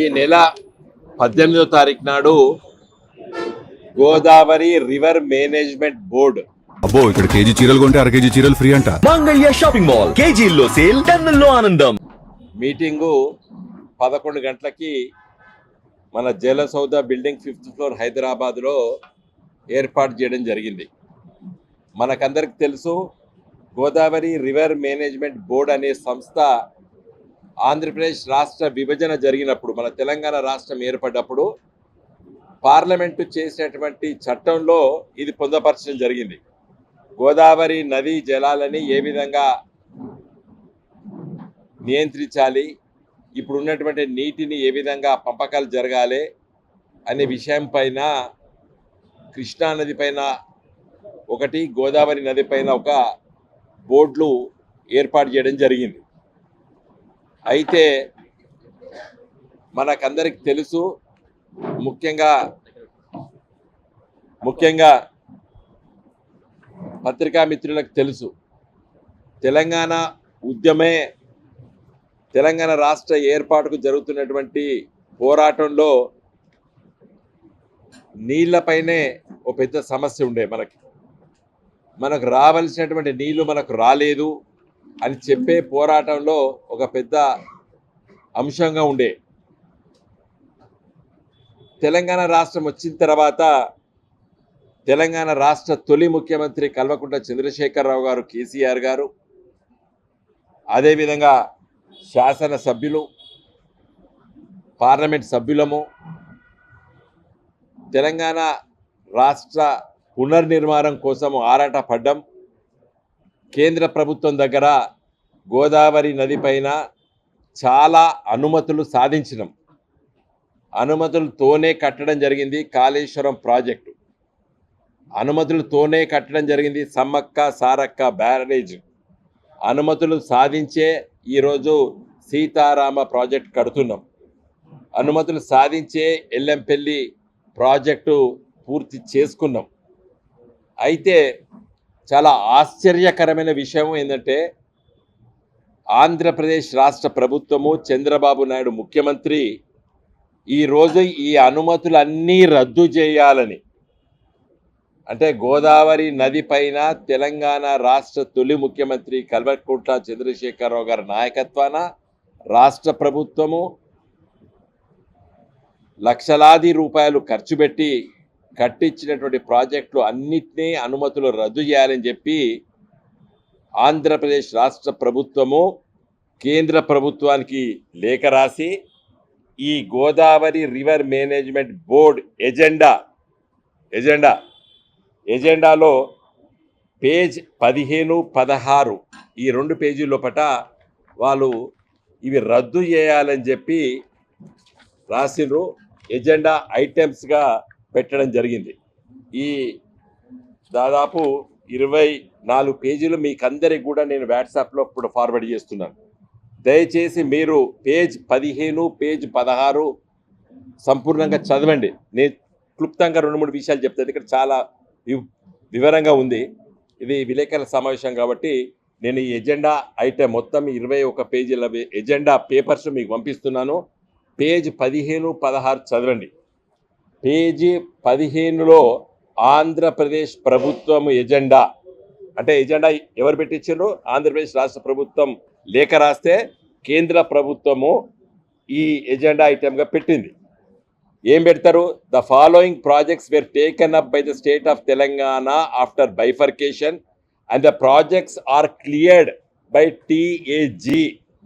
ఈ నెల 18వ తారీఖు నాడు గోదావరి రివర్ మేనేజ్మెంట్ బోర్డు అబ్బో ఇక్కడ కేజీ చీరలు కొంటే అర కేజీ చీరలు ఫ్రీ అంట. మంగళ్య షాపింగ్ మాల్, కేజీల్లో సేల్, టన్నుల్లో ఆనందం. మీటింగు 11 గంటలకి మన జలసౌధ బిల్డింగ్ 5th ఫ్లోర్ హైదరాబాద్లో ఏర్పాటు చేయడం జరిగింది. మనకందరికి తెలుసు, గోదావరి రివర్ మేనేజ్మెంట్ బోర్డు అనే సంస్థ ఆంధ్రప్రదేశ్ రాష్ట్ర విభజన జరిగినప్పుడు, మన తెలంగాణ రాష్ట్రం ఏర్పడ్డప్పుడు పార్లమెంటు చేసినటువంటి చట్టంలో ఇది పొందపరచడం జరిగింది. గోదావరి నదీ జలాలని ఏ విధంగా నియంత్రించాలి, ఇప్పుడు ఉన్నటువంటి నీటిని ఏ విధంగా పంపకాలు జరగాలి అనే విషయం పైన, కృష్ణా నది పైన ఒకటి, గోదావరి నది పైన ఒక బోర్డులు ఏర్పాటు చేయడం జరిగింది. అయితే మనకందరికి తెలుసు, ముఖ్యంగా పత్రికా మిత్రులకు తెలుసు, తెలంగాణ ఉద్యమే తెలంగాణ రాష్ట్ర ఏర్పాటుకు జరుగుతున్నటువంటి పోరాటంలో నీళ్లపైనే ఒక పెద్ద సమస్య ఉండే. మనకు రావాల్సినటువంటి నీళ్లు మనకు రాలేదు అని చెప్పే పోరాటంలో ఒక పెద్ద అంశంగా ఉండే. తెలంగాణ రాష్ట్రం వచ్చిన తర్వాత తెలంగాణ రాష్ట్ర తొలి ముఖ్యమంత్రి కల్వకుంట్ల చంద్రశేఖరరావు గారు, కేసీఆర్ గారు, అదేవిధంగా శాసనసభ్యులు, పార్లమెంట్ సభ్యులము తెలంగాణ రాష్ట్ర పునర్నిర్మాణం కోసం ఆరాట పడ్డం. కేంద్ర ప్రభుత్వం దగ్గర గోదావరి నది పైన చాలా అనుమతులు సాధించినాం. అనుమతులతోనే కట్టడం జరిగింది కాళేశ్వరం ప్రాజెక్టు, అనుమతులతోనే కట్టడం జరిగింది సమ్మక్క సారక్క బ్యారేజ్, అనుమతులు సాధించే ఈరోజు సీతారామ ప్రాజెక్ట్ కడుతున్నాం. అనుమతులు సాధించే ఎల్లంపల్లి ప్రాజెక్టు పూర్తి చేసుకున్నాం. అయితే చాలా ఆశ్చర్యకరమైన విషయం ఏంటంటే, ఆంధ్రప్రదేశ్ రాష్ట్ర ప్రభుత్వము, చంద్రబాబు నాయుడు ముఖ్యమంత్రి ఈరోజు ఈ అనుమతులన్నీ రద్దు చేయాలని, అంటే గోదావరి నది పైన తెలంగాణ రాష్ట్ర తొలి ముఖ్యమంత్రి కల్వకుంట్ల చంద్రశేఖరరావు గారి నాయకత్వాన రాష్ట్ర ప్రభుత్వము లక్షలాది రూపాయలు ఖర్చు పెట్టి కట్టించినటువంటి ప్రాజెక్టులు అన్నిటినీ అనుమతులు రద్దు చేయాలని చెప్పి ఆంధ్రప్రదేశ్ రాష్ట్ర ప్రభుత్వము కేంద్ర ప్రభుత్వానికి లేఖ రాసి, ఈ గోదావరి రివర్ మేనేజ్మెంట్ బోర్డ్ ఎజెండాలో పేజ్ 15, 16 ఈ 2 పేజీల లోపట వాళ్ళు ఇవి రద్దు చేయాలని చెప్పి రాసిండ్రు. ఎజెండా ఐటమ్స్గా పెట్టడం జరిగింది. ఈ దాదాపు 24 పేజీలు మీకందరికి కూడా నేను వాట్సాప్లో ఇప్పుడు ఫార్వర్డ్ చేస్తున్నాను. దయచేసి మీరు పేజ్ 15, పేజ్ 16 సంపూర్ణంగా చదవండి. నేను క్లుప్తంగా 2-3 విషయాలు చెప్తాను. ఇక్కడ చాలా వివరంగా ఉంది. ఇది విలేకరుల సమావేశం కాబట్టి నేను ఈ ఎజెండా ఐటమ్ మొత్తం 21 పేజీల ఎజెండా పేపర్స్ మీకు పంపిస్తున్నాను. పేజ్ 15, 16 చదవండి. పేజీ 15లో ఆంధ్రప్రదేశ్ ప్రభుత్వం ఎజెండా, అంటే ఎజెండా ఎవరు పెట్టించారు? ఆంధ్రప్రదేశ్ రాష్ట్ర ప్రభుత్వం లేఖ రాస్తే కేంద్ర ప్రభుత్వము ఈ ఎజెండా ఐటమ్గా పెట్టింది. ఏం పెడతారు? The following projects were taken up by the state of Telangana after bifurcation and the projects are cleared by TAG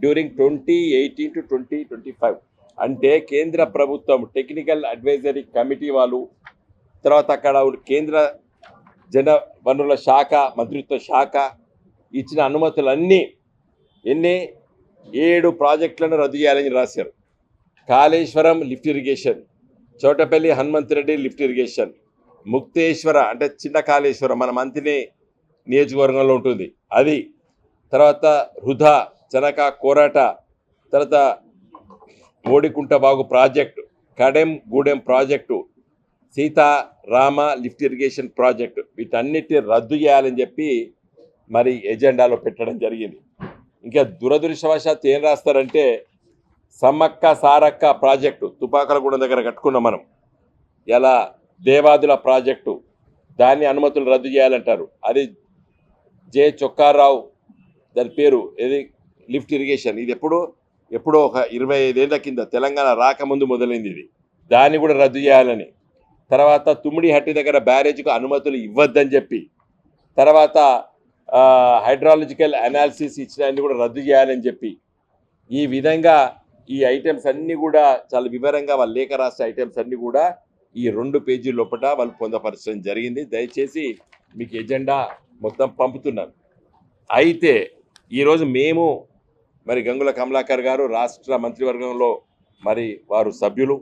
during 2018 to 2025. అంటే కేంద్ర ప్రభుత్వం టెక్నికల్ అడ్వైజరీ కమిటీ వాళ్ళు, తర్వాత అక్కడ కేంద్ర జన వనరుల శాఖ మంత్రిత్వ శాఖ ఇచ్చిన అనుమతులన్నీ 7 ప్రాజెక్టులను రద్దు చేయాలని రాశారు. Kaleshwaram lift irrigation, Chotapalli Hanumantha Reddy lift irrigation, Mukteshwara అంటే చిన్న కాళేశ్వరం మన మంత్రిని నియోజకవర్గంలో ఉంటుంది అది, తర్వాత హృదా చనక కోరాట, తర్వాత మోడికుంటబాగు project, Kadem Gudem project, Sitarama lift irrigation project, వీటన్నిటిని రద్దు చేయాలని చెప్పి మరి ఎజెండాలో పెట్టడం జరిగింది. ఇంకా దురదృష్టవశాత్తు ఏం రాస్తారంటే, సమ్మక్క సారక్క ప్రాజెక్టు తుపాకలగూడెం దగ్గర కట్టుకున్నాం మనం. ఇలా దేవాదుల ప్రాజెక్టు దాన్ని అనుమతులు రద్దు చేయాలంటారు. అది జే చొక్కారావు దాని పేరు ఏది లిఫ్ట్ ఇరిగేషన్. ఇది ఎప్పుడో ఒక 25 ఏళ్ల కింద తెలంగాణ రాకముందు మొదలైంది ఇది. దాన్ని కూడా రద్దు చేయాలని. తర్వాత తుమ్మిడిహట్టి దగ్గర బ్యారేజ్కు అనుమతులు ఇవ్వద్దని చెప్పి, తర్వాత హైడ్రాలజికల్ అనాలిసిస్ ఇచ్చినవన్నీ కూడా రద్దు చేయాలని చెప్పి, ఈ విధంగా ఈ ఐటమ్స్ అన్నీ కూడా చాలా వివరంగా వాళ్ళ లేఖ రాష్ట్ర ఐటమ్స్ అన్నీ కూడా ఈ 2 పేజీల లోపల వాళ్ళు పొందపరచడం జరిగింది. దయచేసి మీకు ఎజెండా మొత్తం పంపుతున్నాను. అయితే ఈరోజు మేము మరి గంగుల కమలాకర్ గారు రాష్ట్ర మంత్రివర్గంలో మరి వారు సభ్యులు,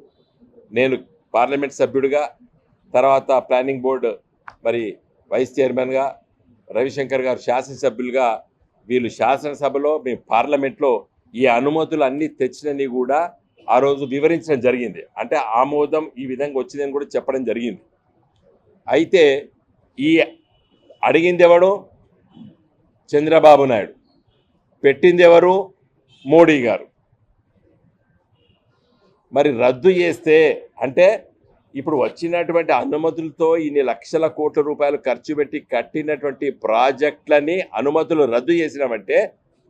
నేను పార్లమెంట్ సభ్యుడిగా, తర్వాత ప్లానింగ్ బోర్డు మరి వైస్ చైర్మన్గా, రవిశంకర్ గారు శాసనసభ్యులుగా, వీళ్ళు శాసనసభలో మేము పార్లమెంట్లో ఈ అనుమతులు అన్నీ తెచ్చినని కూడా ఆ రోజు వివరించడం జరిగింది. అంటే ఆమోదం ఈ విధంగా వచ్చిందని కూడా చెప్పడం జరిగింది. అయితే ఈ అడిగింది ఎవడు? చంద్రబాబు నాయుడు. పెట్టింది ఎవరు? మోడీ గారు. మరి రద్దు చేస్తే అంటే ఇప్పుడు వచ్చినటువంటి అనుమతులతో ఇన్ని లక్షల కోట్ల రూపాయలు ఖర్చు పెట్టి కట్టినటువంటి ప్రాజెక్టులని అనుమతులు రద్దు చేసినామంటే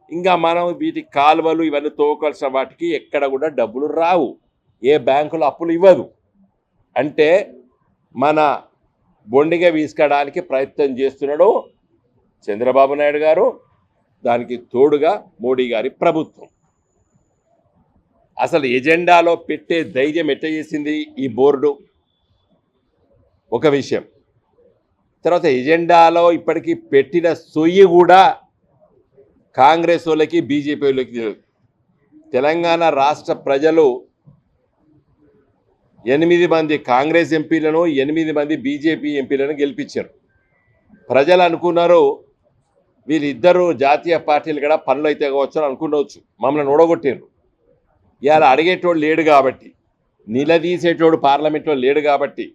ఇంకా మనం వీటి కాలువలు ఇవన్నీ తోకాల్సిన వాటికి ఎక్కడ కూడా డబ్బులు రావు, ఏ బ్యాంకులు అప్పులు ఇవ్వదు. అంటే మన బొండిగా వీసుకోవడానికి ప్రయత్నం చేస్తున్నాడు చంద్రబాబు నాయుడు గారు, దానికి తోడుగా మోడీ గారి ప్రభుత్వం. అసలు ఎజెండాలో పెట్టే ధైర్యం ఎట్ట చేసింది ఈ బోర్డు? ఒక విషయం. తర్వాత ఎజెండాలో ఇప్పటికీ పెట్టిన సొయ్యి కూడా కాంగ్రెస్ వాళ్ళకి బీజేపీ వాళ్ళకి తెలియదు. తెలంగాణ రాష్ట్ర ప్రజలు 8 మంది కాంగ్రెస్ ఎంపీలను 8 మంది బీజేపీ ఎంపీలను గెలిపించారు. ప్రజలు అనుకున్నారు వీళ్ళిద్దరూ జాతీయ పార్టీలు కూడా పనులు అయితే కావచ్చు అని అనుకునవచ్చు. మమ్మల్ని ఓడగొట్టారు. ఇవాళ అడిగేటోడు లేడు కాబట్టి, నిలదీసేటోడు పార్లమెంట్లో లేడు కాబట్టి,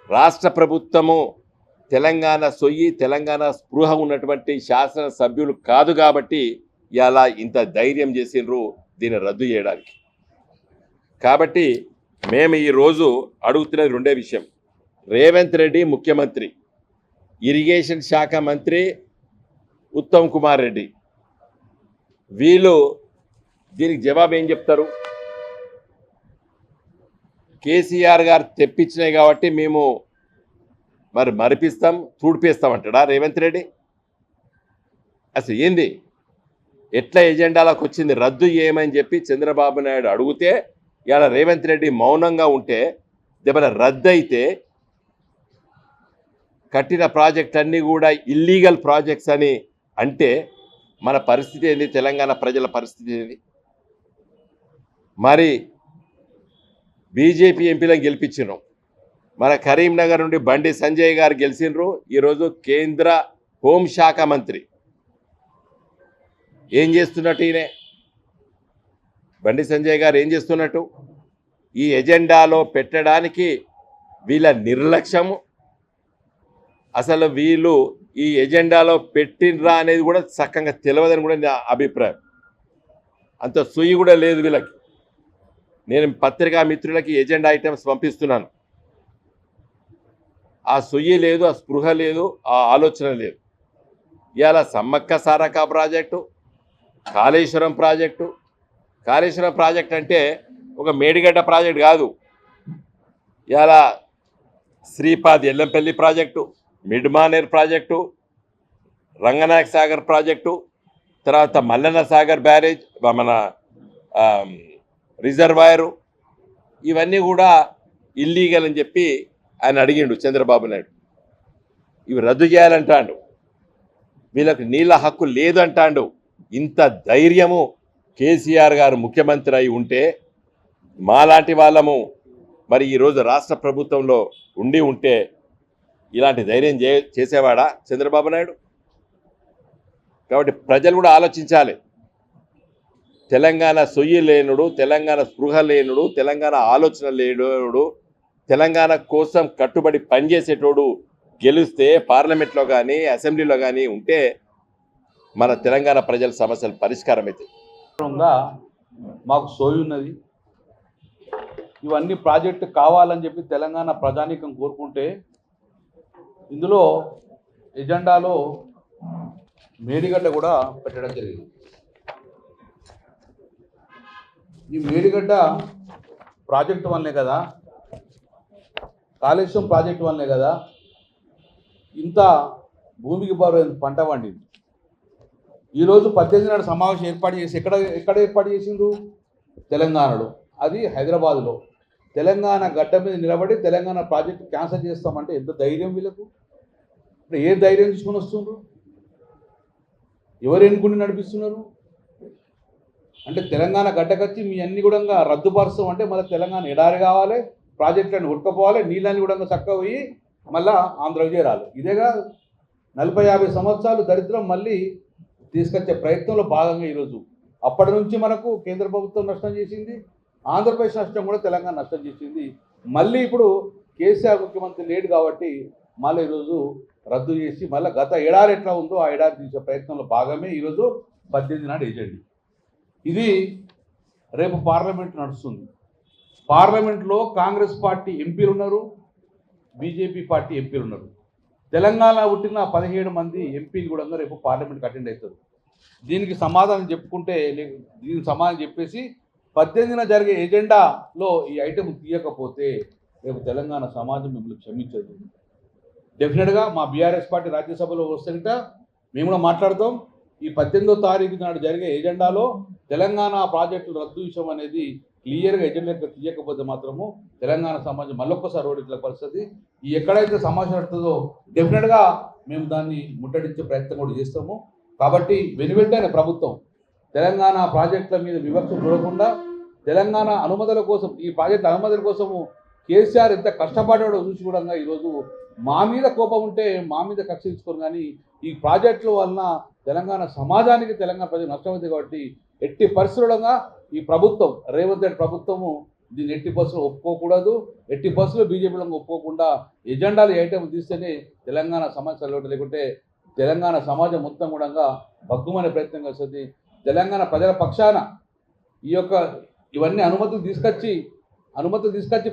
రాష్ట్ర ప్రభుత్వము తెలంగాణ సొయ్యి తెలంగాణ స్పృహ ఉన్నటువంటి శాసనసభ్యులు కాదు కాబట్టి ఇలా ఇంత ధైర్యం చేసిండ్రు దీన్ని రద్దు చేయడానికి. కాబట్టి మేము ఈరోజు అడుగుతున్నది 2 విషయం. రేవంత్ రెడ్డి ముఖ్యమంత్రి, ఇరిగేషన్ శాఖ మంత్రి ఉత్తమ్ కుమార్ రెడ్డి, వీళ్ళు దీనికి జవాబు ఏం చెప్తారు? కేసీఆర్ గారు తెప్పించినాయి కాబట్టి మేము మరి మరిపిస్తాం, తూడిపేస్తామంటాడా రేవంత్ రెడ్డి? అసలు ఏంది? ఎట్లా ఎజెండాలకు వచ్చింది? రద్దు చేయమని చెప్పి చంద్రబాబు నాయుడు అడిగితే ఇలా రేవంత్ రెడ్డి మౌనంగా ఉంటే, ఏమైనా రద్దు అయితే కట్టిన ప్రాజెక్ట్ అన్నీ కూడా ఇల్లీగల్ ప్రాజెక్ట్స్ అని అంటే మన పరిస్థితి ఏంది? తెలంగాణ ప్రజల పరిస్థితి ఏంది? మరి బీజేపీ ఎంపీలను గెలిపించినాం. మన కరీంనగర్ నుండి బండి సంజయ్ గారు గెలిచినరు. ఈరోజు కేంద్ర హోంశాఖ మంత్రి. ఏం చేస్తున్నట్టు ఈయన? బండి సంజయ్ గారు ఏం చేస్తున్నట్టు? ఈ ఎజెండాలో పెట్టడానికి వీళ్ళ నిర్లక్ష్యము. అసలు వీళ్ళు ఈ ఎజెండాలో పెట్టినరా అనేది కూడా చక్కగా తెలియదని కూడా నా అభిప్రాయం. అంత సుయ్యి కూడా లేదు వీళ్ళకి. నేను పత్రికా మిత్రులకి ఎజెండా ఐటమ్స్ పంపిస్తున్నాను. ఆ సుయ్యి లేదు, ఆ స్పృహ లేదు, ఆ ఆలోచన లేదు. ఇవాళ Sammakka Sarakka project, Kaleshwaram project. Kaleshwaram project అంటే ఒక మేడిగడ్డ ప్రాజెక్ట్ కాదు. ఇవాళ Shripad Yellampalli project, Mid Manair project, Ranganayaka Sagar project, తర్వాత మల్లన్న సాగర్ బ్యారేజ్, మన రిజర్వాయరు, ఇవన్నీ కూడా ఇల్లీగల్ అని చెప్పి ఆయన అడిగిండు చంద్రబాబు నాయుడు. ఇవి రద్దు చేయాలంటాడు. వీళ్ళకి నీళ్ళ హక్కు లేదంటాడు. ఇంత ధైర్యము కేసీఆర్ గారు ముఖ్యమంత్రి అయి ఉంటే మాలాంటి వాళ్ళము మరి ఈరోజు రాష్ట్ర ప్రభుత్వంలో ఉంటే ఇలాంటి ధైర్యం చేసేవాడా చంద్రబాబు నాయుడు? కాబట్టి ప్రజలు కూడా ఆలోచించాలి. తెలంగాణ సొయ్యి లేనుడు, తెలంగాణ స్పృహ లేనుడు, తెలంగాణ ఆలోచన లేనుడు, తెలంగాణ కోసం కట్టుబడి పనిచేసేటోడు గెలిస్తే పార్లమెంట్లో కానీ అసెంబ్లీలో కానీ ఉంటే మన తెలంగాణ ప్రజల సమస్యలు పరిష్కారం అవుతాయి. మాకు సోయి ఉన్నది. ఇవన్నీ ప్రాజెక్టు కావాలని చెప్పి తెలంగాణ ప్రజానీకం కోరుకుంటే ఇందులో ఎజెండాలో మేడిగడ్డ కూడా పెట్టడం జరిగింది. ఈ మేడిగడ్డ ప్రాజెక్టు వల్లనే కదా, కాళేశ్వరం ప్రాజెక్టు వల్లనే కదా ఇంత భూమికి బరువు పంట పండింది. ఈరోజు 18 నాడు సమావేశం ఏర్పాటు చేసి ఎక్కడ ఏర్పాటు చేసిండ్రు? తెలంగాణలో, అది హైదరాబాద్లో. తెలంగాణ గడ్డ మీద నిలబడి తెలంగాణ ప్రాజెక్టు క్యాన్సిల్ చేస్తామంటే ఎంత ధైర్యం వీళ్ళకు? అంటే ఏ ధైర్యం తీసుకొని వస్తుండ్రు? ఎవరు ఎన్నుకుని నడిపిస్తున్నారు? అంటే తెలంగాణ గడ్డకచ్చి మీ అన్ని కూడా రద్దుపరుస్తాం అంటే మళ్ళీ తెలంగాణ ఎడారి కావాలి, ప్రాజెక్టులను ఉడకపోవాలి, నీళ్ళని కూడా చక్కగా పోయి మళ్ళీ ఆంధ్రకు చేరాలి. ఇదేగా 40-50 సంవత్సరాలు దరిద్రం మళ్ళీ తీసుకొచ్చే ప్రయత్నంలో భాగంగా ఈరోజు అప్పటి నుంచి మనకు కేంద్ర ప్రభుత్వం నష్టం చేసింది, ఆంధ్రప్రదేశ్ నష్టం కూడా తెలంగాణ నష్టం చేసింది. మళ్ళీ ఇప్పుడు కేసీఆర్ ముఖ్యమంత్రి లేడు కాబట్టి మళ్ళీ ఈరోజు రద్దు చేసి మళ్ళీ గత ఏడాది ఎట్లా ఉందో ఆ ఏడాది తీసే ప్రయత్నంలో భాగమే ఈరోజు 18 నాడు ఏజెండా. ఇది రేపు పార్లమెంట్ నడుస్తుంది. పార్లమెంట్లో కాంగ్రెస్ పార్టీ ఎంపీలు ఉన్నారు, బీజేపీ పార్టీ ఎంపీలు ఉన్నారు. తెలంగాణ పుట్టిన 17 మంది ఎంపీలు కూడా రేపు పార్లమెంట్కి అటెండ్ అవుతారు. దీనికి సమాధానం చెప్పుకుంటే, దీనికి సమాధానం చెప్పేసి 18న జరిగే ఎజెండాలో ఈ ఐటెం తీయకపోతే రేపు తెలంగాణ సమాజం మిమ్మల్ని క్షమించదు. డెఫినెట్గా మా బీఆర్ఎస్ పార్టీ రాజ్యసభలో వస్తుంట మేము కూడా మాట్లాడతాం. ఈ 18వ తారీఖు నాడు జరిగే ఎజెండాలో తెలంగాణ ప్రాజెక్టులు రద్దు విషయం అనేది క్లియర్గా ఎజెండా తీయకపోతే మాత్రము తెలంగాణ సమాజం మళ్ళొక్కసారి రోడ్డుల పరిస్థితి. ఈ ఎక్కడైతే సమాచారం పడుతుందో డెఫినెట్గా మేము దాన్ని ముట్టడించే ప్రయత్నం కూడా చేస్తాము. కాబట్టి వెనువెంటనే ప్రభుత్వం తెలంగాణ ప్రాజెక్టుల మీద వివక్ష చూడకుండా తెలంగాణ అనుమతుల కోసం, ఈ ప్రాజెక్టుల అనుమతుల కోసము కేసీఆర్ ఎంత కష్టపడ్డాడో చూసి కూడా ఈరోజు మా మీద కోపం ఉంటే మా మీద కక్ష తీసుకోరు. కానీ ఈ ప్రాజెక్టుల వలన తెలంగాణ సమాజానికి, తెలంగాణ ప్రజలు నష్టమైంది. కాబట్టి ఎట్టి పరిస్థితులుగా ఈ ప్రభుత్వం, రేవంత్ రెడ్డి ప్రభుత్వము దీన్ని ఎట్టి పరిస్థితులు ఒప్పుకోకూడదు. ఎట్టి పరిస్థితులు బీజేపీలో ఒప్పుకోకుండా ఎజెండాలు ఐటమ్ తీస్తేనే తెలంగాణ సమాజం, లేకుంటే తెలంగాణ సమాజం మొత్తం కూడా భగ్గుమనే ప్రయత్నం చేస్తుంది. తెలంగాణ ప్రజల పక్షాన ఇవన్నీ అనుమతులు తీసుకొచ్చి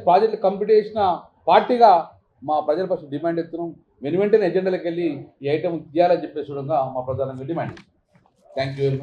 ప్రాజెక్టులు కంప్లీట్ చేసిన పార్టీగా మా ప్రజల పక్షం డిమాండ్ ఎత్తున్నాం. వెంటనే ఎజెండాలకు వెళ్ళి ఈ ఐటమ్ తీయాలని చెప్పేసి మా ప్రధానంగా demand. Thank you very much.